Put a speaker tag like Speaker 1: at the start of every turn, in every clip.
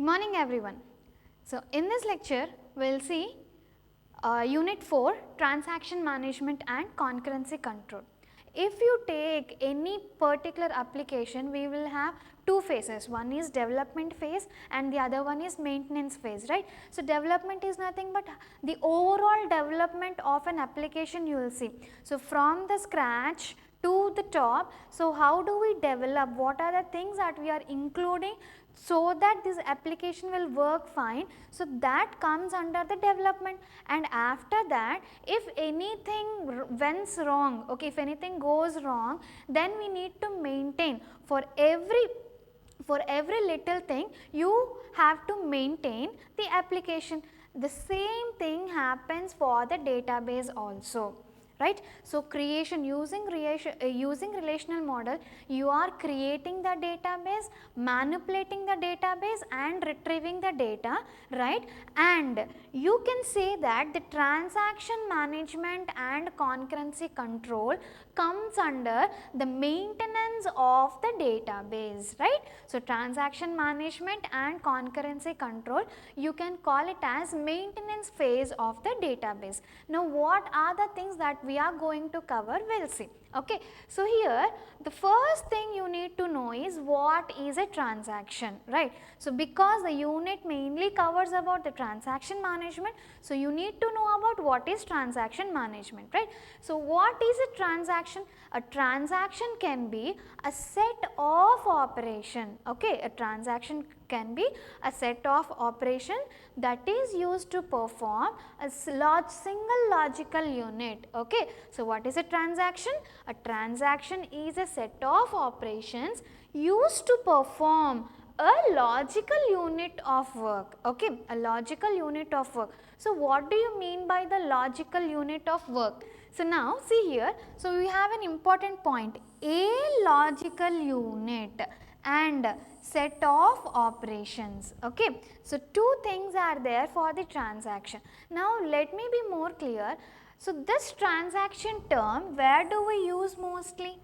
Speaker 1: Good morning everyone. So, in this lecture we will see Unit 4 Transaction Management and Concurrency Control. If you take any particular application, we will have two phases. One is development phase and the other one is maintenance phase, right. So, development is nothing but the overall development of an application you will see. So, from the scratch to the top. So, how do we develop, what are the things that we are including so that this application will work fine. So, that comes under the development, and after that if anything went wrong, okay, if anything goes wrong, then we need to maintain for every little thing you have to maintain the application. The same thing happens for the database also, right. So, creation using relational model, you are creating the database, manipulating the database and retrieving the data, right. And you can say that the transaction management and concurrency control comes under the maintenance of the database, right. So, transaction management and concurrency control, you can call it as maintenance phase of the database. Now, what are the things that we are going to cover, we will see. Okay. So, here the first thing you need to know is what is a transaction, right. So, because the unit mainly covers about the transaction management, so you need to know about what is transaction management, right. So, what is a transaction? A transaction can be a set of operation, okay. A transaction can be a set of operation that is used to perform a single logical unit, okay. So, what is a transaction? A transaction is a set of operations used to perform a logical unit of work, okay, a logical unit of work. So, what do you mean by the logical unit of work? So, now see here, so we have an important point, a logical unit and set of operations, okay. So, two things are there for the transaction. Now, let me be more clear. So, this transaction term, where do we use mostly?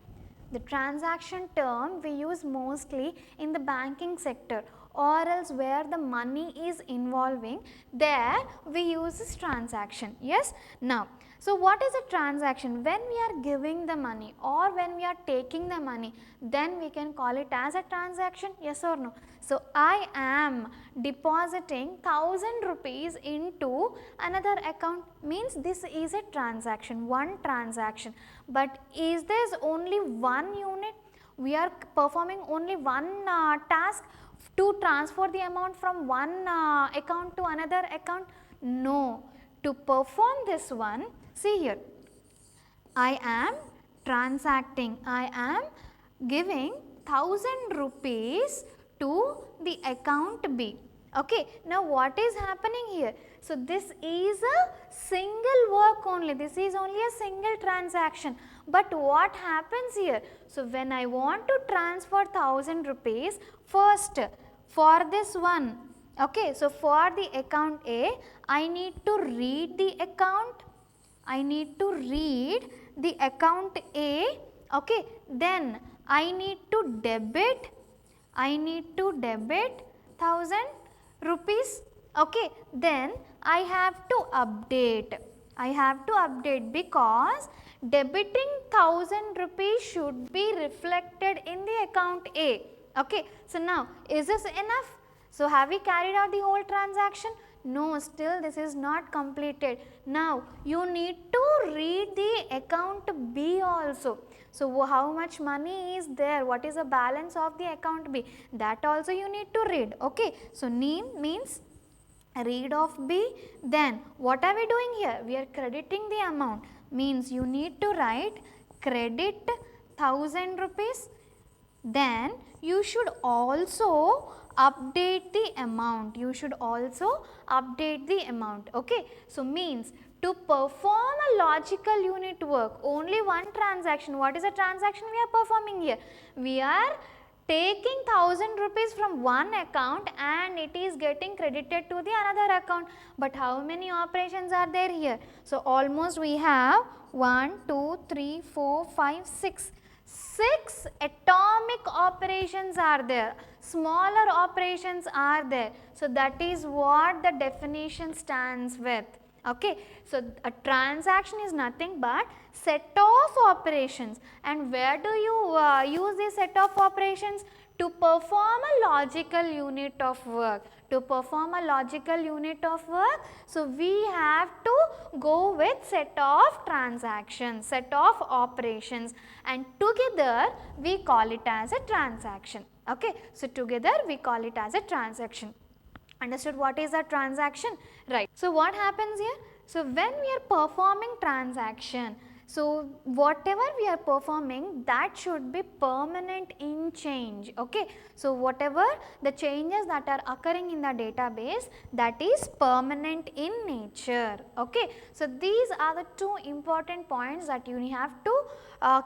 Speaker 1: The transaction term we use mostly in the banking sector, or else where the money is involving, there we use this transaction, yes. Now, so what is a transaction? When we are giving the money or when we are taking the money, then we can call it as a transaction, yes or no. So, I am depositing 1000 rupees into another account, means this is a transaction, one transaction. But is there only one unit? We are performing only one task to transfer the amount from one account to another account? No. To perform this one, see here, I am transacting, I am giving 1000 rupees to the account B. Okay. Now, what is happening here? So, this is a single work only, this is only a single transaction. But what happens here? So, when I want to transfer 1000 rupees, first for this one, okay, so for the account A, I need to read the account, I need to read the account A, okay. Then I need to debit 1000 rupees, okay. Then I have to update, because debiting 1000 rupees should be reflected in the account A, okay. So, now is this enough? So, have we carried out the whole transaction? No, still this is not completed. Now, you need to read the account B also. So, how much money is there? What is the balance of the account B? That also you need to read, okay. So, name means read of B. Then, what are we doing here? We are crediting the amount, means you need to write credit 1000 rupees. Then, you should also update the amount, okay. So, means to perform a logical unit work, only one transaction. What is a transaction we are performing here? We are taking 1000 rupees from one account and it is getting credited to the another account. But how many operations are there here? So, almost we have 1, 2, 3, 4, 5, 6. 6 atomic operations are there, smaller operations are there. So, that is what the definition stands with. Okay. So, a transaction is nothing but set of operations, and where do you use this set of operations? To perform a logical unit of work. To perform a logical unit of work, so we have to go with set of transactions, set of operations, and together we call it as a transaction. Okay. So, together we call it as a transaction. Understood what is a transaction? Right. So, what happens here? So, when we are performing transaction, so whatever we are performing, that should be permanent in change. Okay. So, whatever the changes that are occurring in the database, that is permanent in nature. Okay. So, these are the two important points that you have to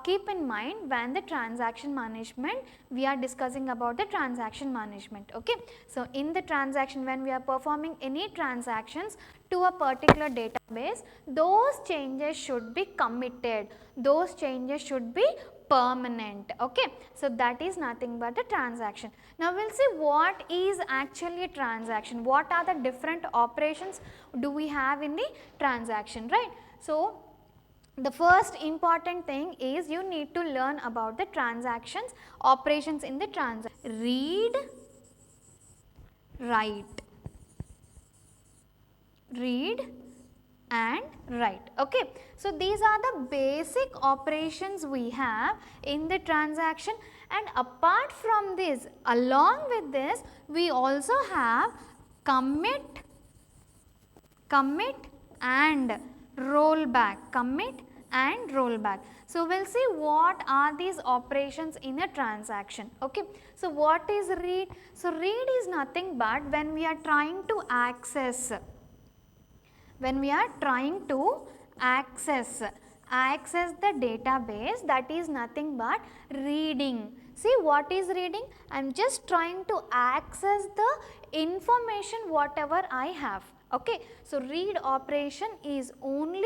Speaker 1: keep in mind when the transaction management, we are discussing about the transaction management. Okay. So, in the transaction, when we are performing any transactions to a particular database, those changes should be committed, those changes should be permanent. Okay. So, that is nothing but a transaction. Now, we will see what is actually a transaction, what are the different operations do we have in the transaction, right. So, the first important thing is you need to learn about the transactions, operations in the transaction. Read, write, read and write. Okay. So, these are the basic operations we have in the transaction, and apart from this, along with this, we also have commit and rollback, commit and rollback. So, we will see what are these operations in a transaction. Okay. So, what is read? So, read is nothing but when we are trying to access, access the database, that is nothing but reading. See what is reading? I am just trying to access the information whatever I have. Okay. So, read operation is only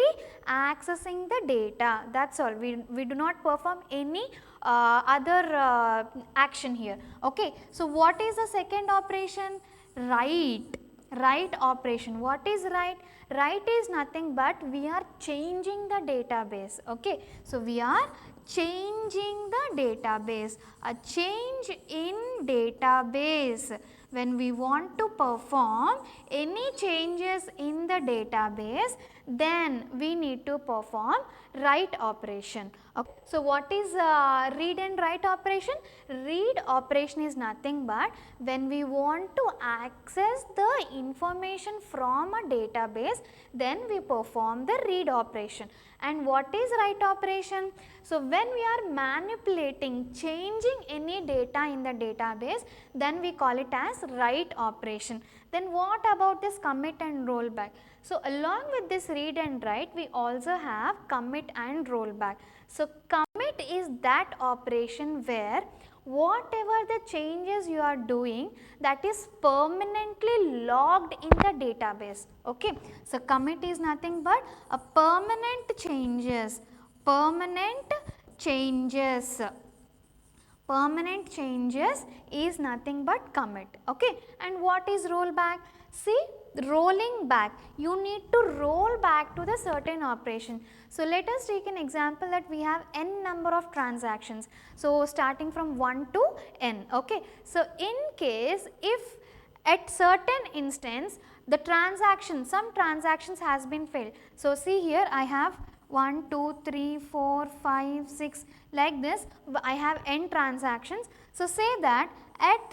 Speaker 1: accessing the data, that is all. We do not perform any other action here. Okay. So, what is the second operation? Write. Write operation. What is write? Write is nothing but we are changing the database. Okay. So, we are changing the database, a change in database. When we want to perform any changes in the database, then we need to perform write operation. Okay. So, what is read and write operation? Read operation is nothing but when we want to access the information from a database, then we perform the read operation. And what is write operation? So, when we are manipulating, changing any data in the database, then we call it as write operation. Then what about this commit and rollback? So, along with this read and write, we also have commit and rollback. So, commit is that operation where whatever the changes you are doing, that is permanently logged in the database. Okay. So, commit is nothing but a permanent changes, permanent changes is nothing but commit. Okay. And what is rollback? See, rolling back, you need to roll back to the certain operation. So, let us take an example that we have n number of transactions. So, starting from 1 to n. Okay. So, in case if at certain instance the transaction, some transactions has been failed. So, see here I have 1, 2, 3, 4, 5, 6 like this, I have n transactions. So, say that at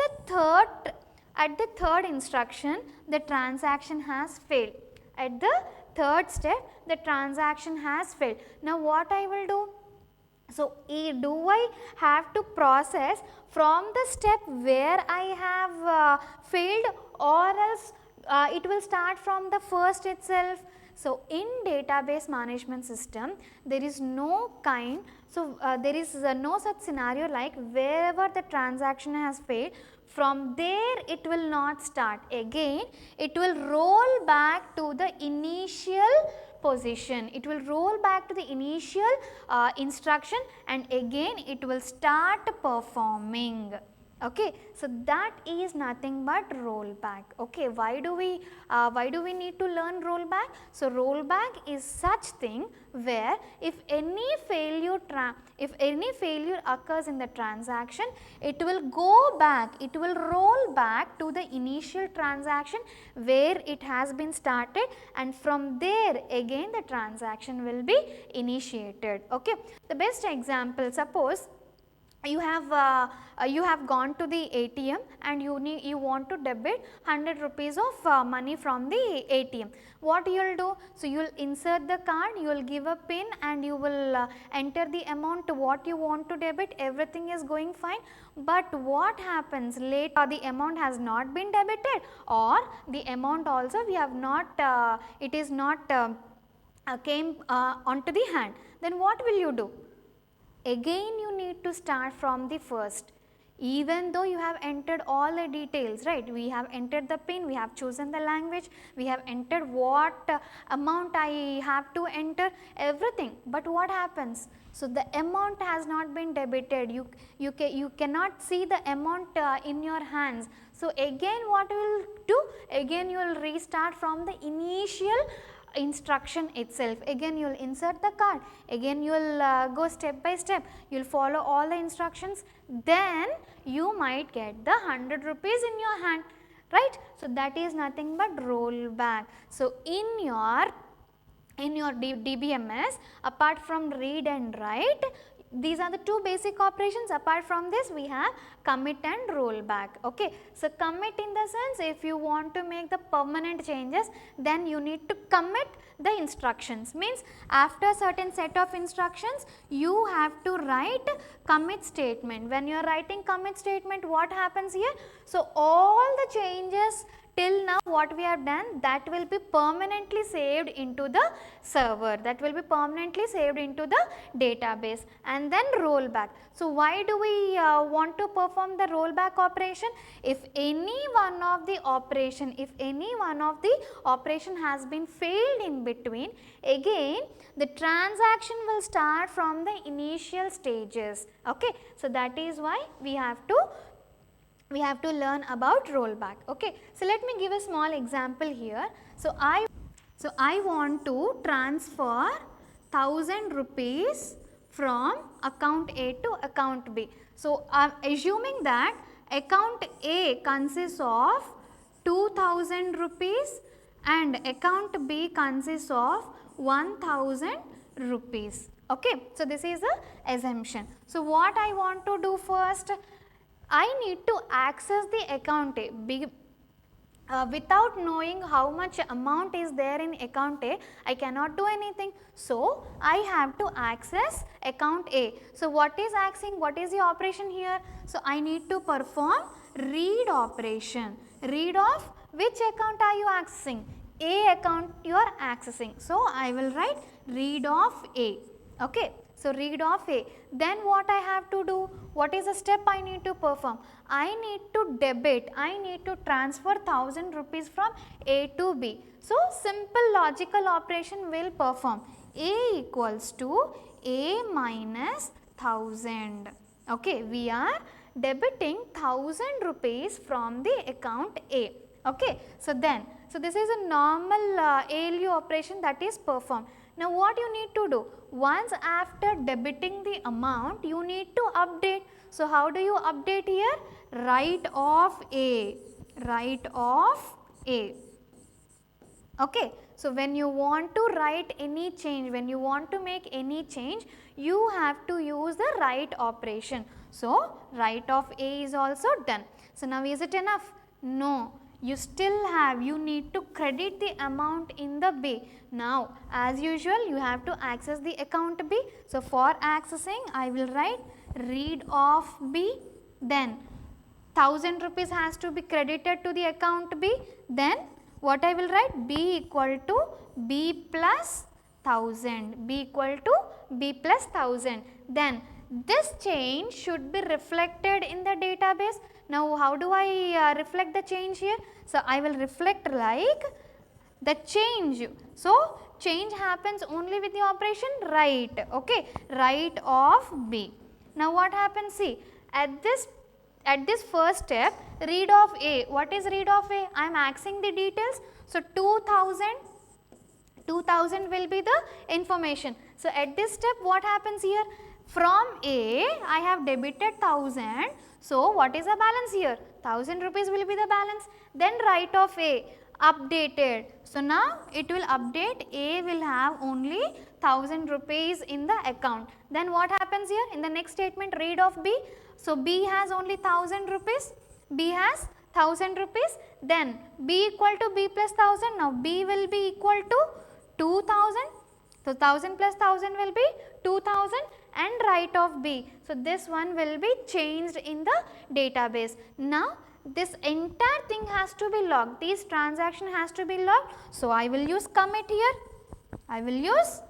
Speaker 1: the third instruction the transaction has failed. At the third step the transaction has failed. Now, what I will do? So, do I have to process from the step where I have failed, or else it will start from the first itself? So, in database management system there is no kind, so there is no such scenario like wherever the transaction has failed, from there it will not start again, it will roll back to the initial position. It will roll back to the initial instruction and again it will start performing. Okay, so that is nothing but rollback. Okay, why do we need to learn rollback? So rollback is such thing where if any failure occurs in the transaction, it will go back, it will roll back to the initial transaction where it has been started, and from there again the transaction will be initiated. Okay, the best example, suppose you have gone to the ATM and you want to debit 100 rupees of money from the ATM. What you will do? So, you will insert the card, you will give a pin and you will enter the amount to what you want to debit, everything is going fine. But what happens later, the amount has not been debited, or the amount also we have not, it is not came onto the hand. Then what will you do? Again you need to start from the first, even though you have entered all the details, right? We have entered the PIN, we have chosen the language, we have entered what amount I have to enter, everything. But what happens? So, the amount has not been debited, you cannot see the amount in your hands. So, again what you will do? Again you will restart from the initial instruction itself. Again you will insert the card, again you will go step by step, you will follow all the instructions, then you might get the 100 rupees in your hand, right? So, that is nothing but rollback. So, in your DBMS, apart from read and write, these are the two basic operations. Apart from this, we have commit and rollback. Okay. So, commit in the sense, if you want to make the permanent changes, then you need to commit the instructions. Means after a certain set of instructions, you have to write commit statement. When you are writing commit statement, what happens here? So, all the changes till now what we have done, that will be permanently saved into the server, that will be permanently saved into the database, and then rollback. So, why do we want to perform the rollback operation? If any one of the operation has been failed in between, again the transaction will start from the initial stages. Okay. So, that is why we have to learn about rollback. Okay. So, let me give a small example here. So, I want to transfer 1000 rupees from account A to account B. So, I am assuming that account A consists of 2000 rupees and account B consists of 1000 rupees. Okay. So, this is the assumption. So, what I want to do first? I need to access the account A. Without knowing how much amount is there in account A, I cannot do anything. So, I have to access account A. So, what is accessing? What is the operation here? So, I need to perform read operation. Read of which account are you accessing? A account you are accessing. So, I will write read of A. Okay. So, read of A. Then what I have to do? What is the step I need to perform? I need to debit, I need to transfer 1000 rupees from A to B. So, simple logical operation will perform. A equals to A minus 1000. Okay, we are debiting 1000 rupees from the account A. Okay, so this is a normal ALU operation that is performed. Now, what you need to do? Once after debiting the amount, you need to update. So, how do you update here? Write off A, write off A. Okay. So, when you want to write any change, when you want to make any change, you have to use the write operation. So, write off A is also done. So, now is it enough? No. You still have, you need to credit the amount in the B. Now, as usual, you have to access the account B. So, for accessing, I will write read of B, then 1000 rupees has to be credited to the account B. Then, what I will write? B equal to B plus 1000, B equal to B plus 1000. Then, this change should be reflected in the database. Now, how do I reflect the change here? So, I will reflect like the change. So, change happens only with the operation write, okay, write of B. Now what happens, see, at this first step, read of A, what is read of A? I am accessing the details, so 2000 will be the information. So at this step what happens here? From A I have debited 1000, so what is the balance here? 1000 rupees will be the balance. Then write of A, updated. So now it will update, A will have only 1000 rupees in the account. Then what happens here? In the next statement, read of B. So B has only 1000 rupees, B has 1000 rupees, then B equal to B plus 1000, now B will be equal to 2000. So 1000 plus 1000 will be 2000 and write of B. So this one will be changed in the database. Now this entire thing has to be logged, this transaction has to be logged. So I will use commit here, I will use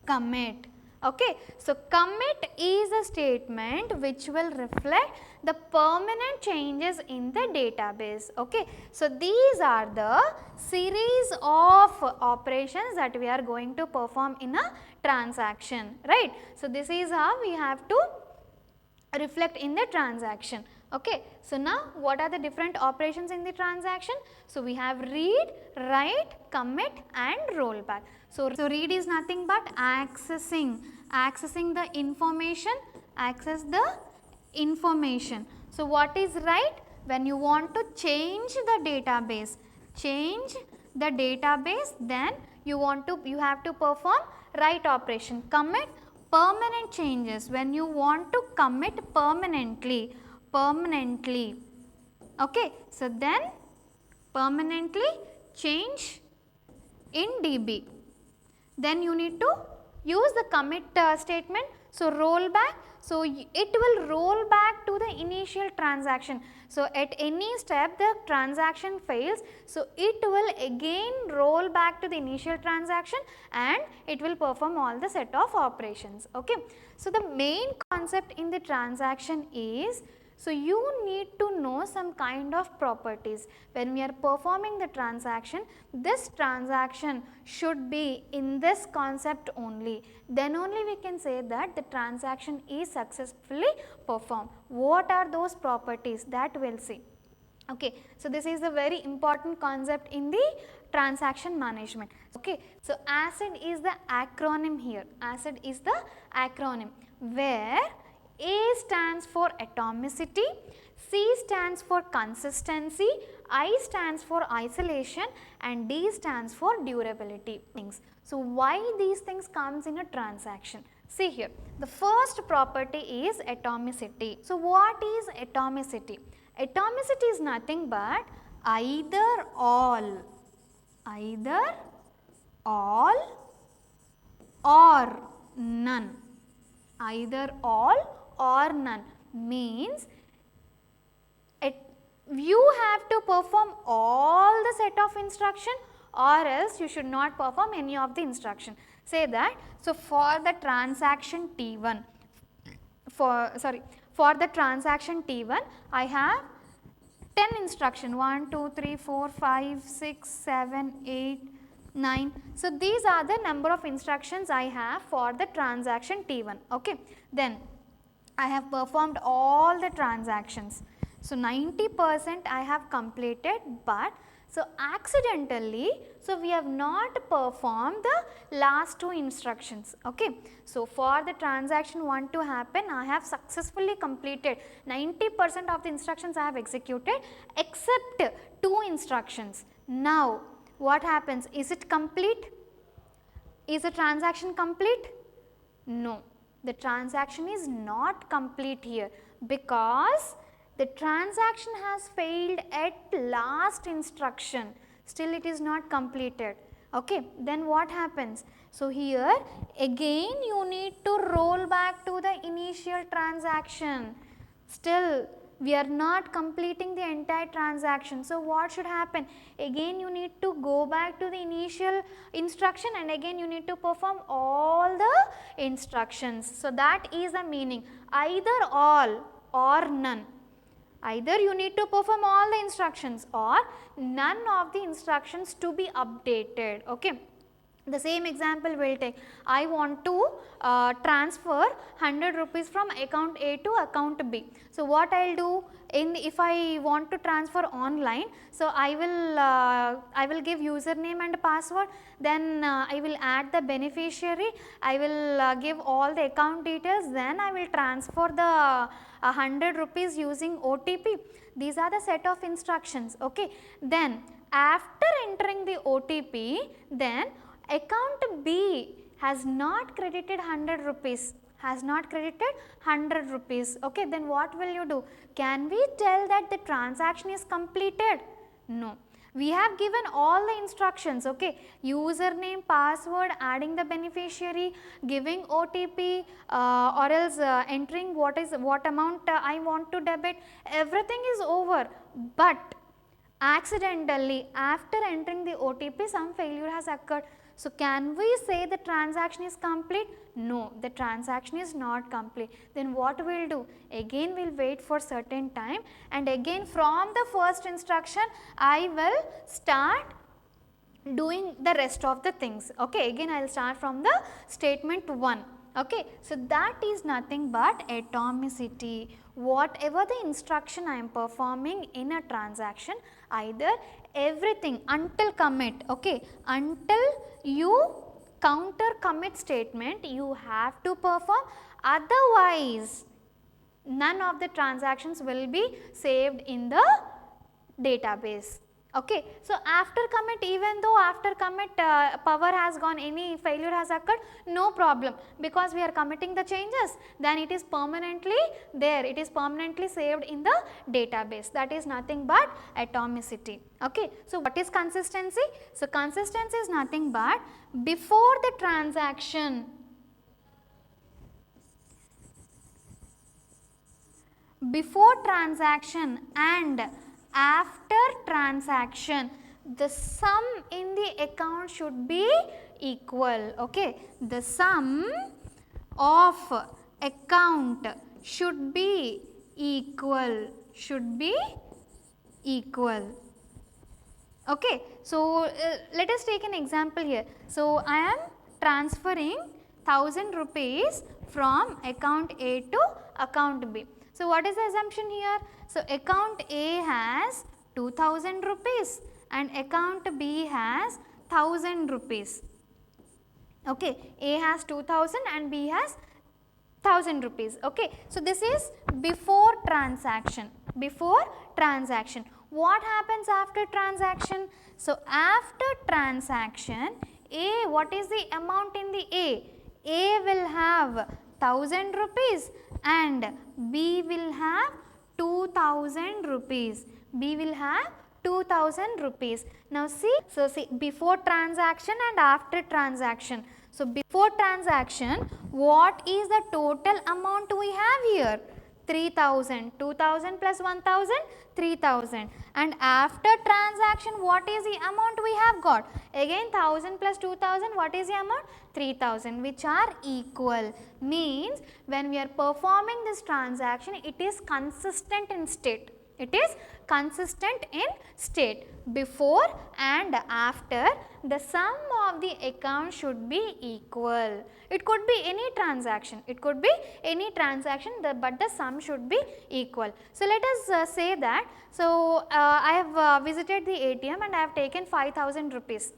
Speaker 1: commit. Okay. So commit is a statement which will reflect the permanent changes in the database. Okay. So these are the series of operations that we are going to perform in a transaction, right. So this is how we have to reflect in the transaction. Okay. So now what are the different operations in the transaction? So we have read, write, commit and rollback. So read is nothing but accessing the information, access the information. So what is write? When you want to change the database, then you have to perform write operation. Commit, permanent changes, when you want to commit permanently. Okay. So then permanently change in DB. Then you need to use the commit statement. So rollback, so it will roll back to the initial transaction. So at any step the transaction fails, so it will again roll back to the initial transaction and it will perform all the set of operations. Okay. So the main concept in the transaction is, so you need to know some kind of properties. When we are performing the transaction, this transaction should be in this concept only. Then only we can say that the transaction is successfully performed. What are those properties? That we will see. Okay. So this is a very important concept in the transaction management. Okay. So ACID is the acronym here. ACID is the acronym where A stands for atomicity, C stands for consistency, I stands for isolation and D stands for durability things. So why these things comes in a transaction? See here, the first property is atomicity. So what is atomicity? Atomicity is nothing but either all or none. Either all or none means you have to perform all the set of instruction or else you should not perform any of the instruction. Say that, so for the transaction T1, for the transaction T1 I have 10 instruction, 1, 2, 3, 4, 5, 6, 7, 8, 9. So these are the number of instructions I have for the transaction T1. Okay. Then I have performed all the transactions. So 90% I have completed, but so accidentally, so we have not performed the last 2 instructions. Okay. So for the transaction 1 to happen, I have successfully completed 90% of the instructions I have executed except 2 instructions. Now what happens? Is it complete? Is the transaction complete? No, the transaction is not complete here because the transaction has failed at last instruction, still it is not completed. Okay. Then what happens? So here again you need to roll back to the initial transaction, still we are not completing the entire transaction. So what should happen? Again you need to go back to the initial instruction and again you need to perform all the instructions. So that is the meaning, either all or none. Either you need to perform all the instructions or none of the instructions to be updated. Okay. The same example we will take. I want to transfer 100 rupees from account A to account B. So, what I will do if I want to transfer online, so I will give username and password, then I will add the beneficiary, I will give all the account details, then I will transfer the 100 rupees using OTP. These are the set of instructions. Okay. Then after entering the OTP, then account B has not credited 100 rupees, okay, then what will you do? Can we tell that the transaction is completed? No. We have given all the instructions, okay, username, password, adding the beneficiary, giving OTP, or else entering what amount I want to debit, everything is over, but accidentally after entering the OTP some failure has occurred. So, can we say the transaction is complete? No, the transaction is not complete. Then what we will do? Again we will wait for certain time, and again from the first instruction I will start doing the rest of the things. Okay, again I will start from the statement 1. Okay, so that is nothing but atomicity. Whatever the instruction I am performing in a transaction, either everything until commit, okay, until you counter commit statement you have to perform, otherwise none of the transactions will be saved in the database. Okay. So, after commit, even though after commit power has gone, any failure has occurred, no problem, because we are committing the changes, then it is permanently there, it is permanently saved in the database. That is nothing but atomicity. Okay. So, what is consistency? So, consistency is nothing but before the transaction, and after transaction, the sum in the account should be equal. Okay. The sum of account should be equal, Okay. So, let us take an example here. So, I am transferring 1000 rupees from account A to account B. So, what is the assumption here? So, account A has 2000 rupees and account B has 1000 rupees. Okay. A has 2000 and B has 1000 rupees. Okay. So, this is before transaction. What happens after transaction? So, after transaction, A, what is the amount in the A? A will have 1000 rupees and B will have 2000 rupees. Now, see, before transaction and after transaction. So, before transaction, what is the total amount we have here? 3000, 2000 plus 1000, 3000, and after transaction what is the amount we have got? Again 1000 plus 2000, what is the amount? 3000, which are equal. Means when we are performing this transaction, it is consistent in state. Before and after, the sum of the account should be equal. It could be any transaction, but the sum should be equal. So, let us say that, so I have visited the ATM and I have taken 5000 rupees.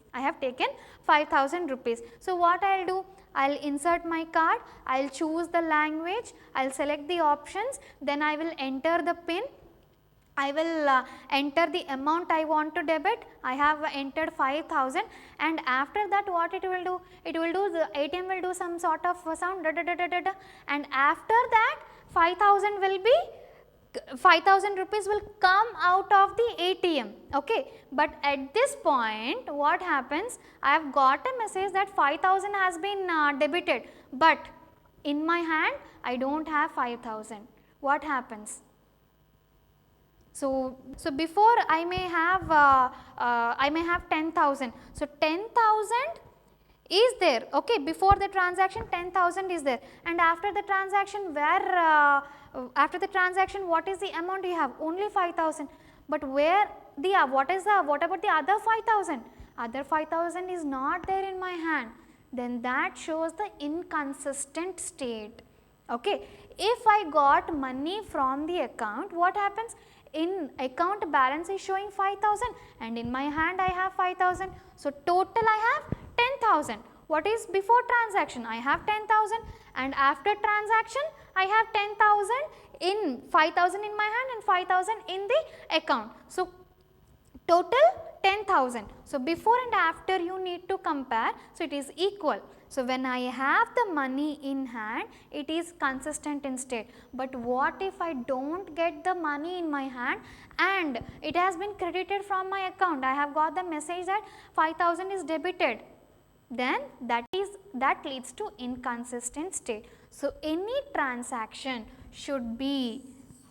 Speaker 1: So, what I will do? I will insert my card, I will choose the language, I will select the options, then I will enter the PIN. I will enter the amount I want to debit. I have entered 5000, and after that what it will do? The ATM will do some sort of sound, and after that 5000 will be 5000 rupees will come out of the ATM. Okay. But at this point what happens? I have got a message that 5000 has been debited, but in my hand I do not have 5000. What happens? So, before I may have 10,000. So, 10,000 is there, okay, before the transaction 10,000 is there, and after the transaction what is the amount you have? Only 5,000, but what about the other 5,000? other 5,000 is not there in my hand, then that shows the inconsistent state. Okay. If I got money from the account, what happens? In account balance is showing 5,000 and in my hand I have 5,000. So, total I have 10,000. What is before transaction? I have 10,000 and after transaction I have 10,000 in 5,000 in my hand and 5,000 in the account. So, total 10,000. So, before and after you need to compare. So, it is equal. So, when I have the money in hand, it is consistent in state. But what if I do not get the money in my hand and it has been credited from my account? I have got the message that 5,000 is debited. Then that leads to inconsistent state. So, any transaction should be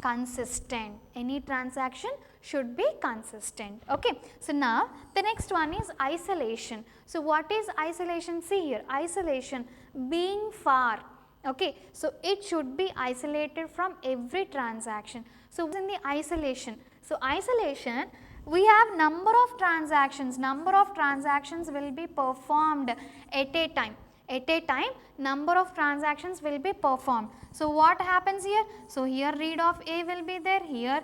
Speaker 1: consistent. Any transaction should be consistent. Okay. So, now the next one is isolation. So, what is isolation? See here, isolation being far. Okay. So, it should be isolated from every transaction. So, in the isolation. So, isolation, we have number of transactions will be performed at a time. At a time, number of transactions will be performed. So, what happens here? So, here read of A will be there, here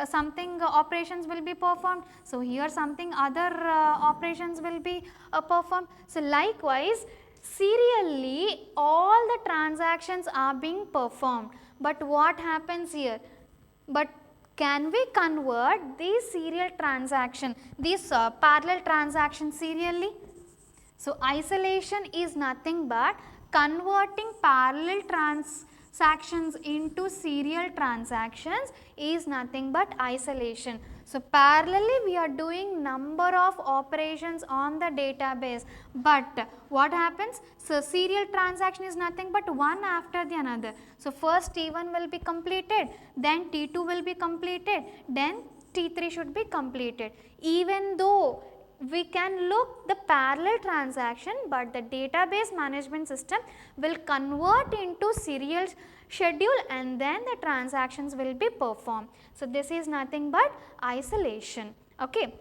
Speaker 1: something operations will be performed. So, here something other operations will be performed. So, likewise, serially all the transactions are being performed. But what happens here? But can we convert these serial transaction, these parallel transactions serially? So, isolation is nothing but converting parallel transactions into serial transactions is nothing but isolation. So, parallelly we are doing number of operations on the database, but what happens? So, serial transaction is nothing but one after the another. So, first T1 will be completed, then T2 will be completed, then T3 should be completed. Even though we can look the parallel transaction, but the database management system will convert into serial schedule and then the transactions will be performed. So, this is nothing but isolation. Okay.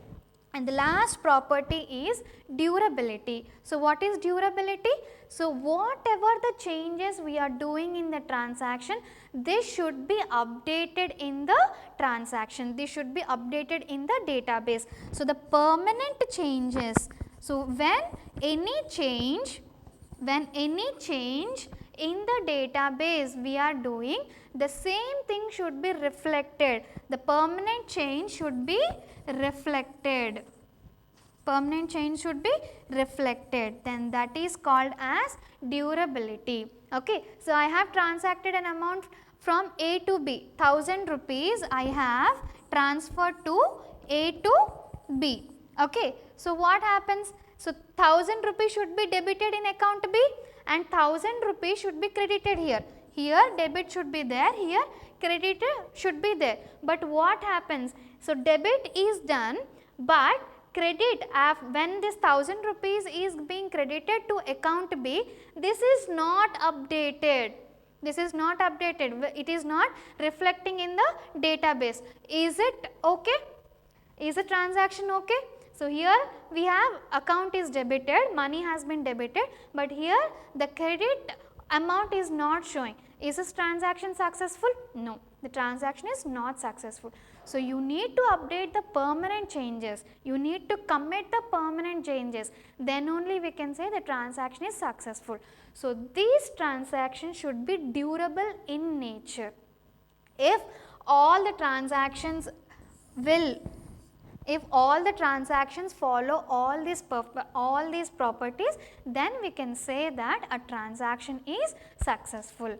Speaker 1: And the last property is durability. So, what is durability? So, whatever the changes we are doing in the transaction, this should be updated in the transaction, this should be updated in the database. So, the permanent changes. So, when any change in the database we are doing, the same thing should be reflected. The permanent change should be reflected. Permanent change should be reflected, then that is called as durability. Okay. So, I have transacted an amount from A to B, 1000 rupees I have transferred to A to B. Okay. So, what happens? So, 1000 rupees should be debited in account B and 1000 rupees should be credited here. Here debit should be there, here credit should be there. But what happens? So, debit is done, but credit when this 1000 rupees is being credited to account B, this is not updated. This is not updated, it is not reflecting in the database. Is it okay? Is the transaction okay? So, here we have account is debited, money has been debited, but here the credit amount is not showing. Is this transaction successful? No, the transaction is not successful. So, you need to update the permanent changes, you need to commit the permanent changes, then only we can say the transaction is successful. So, these transactions should be durable in nature. If all the transactions follow all these properties, then we can say that a transaction is successful.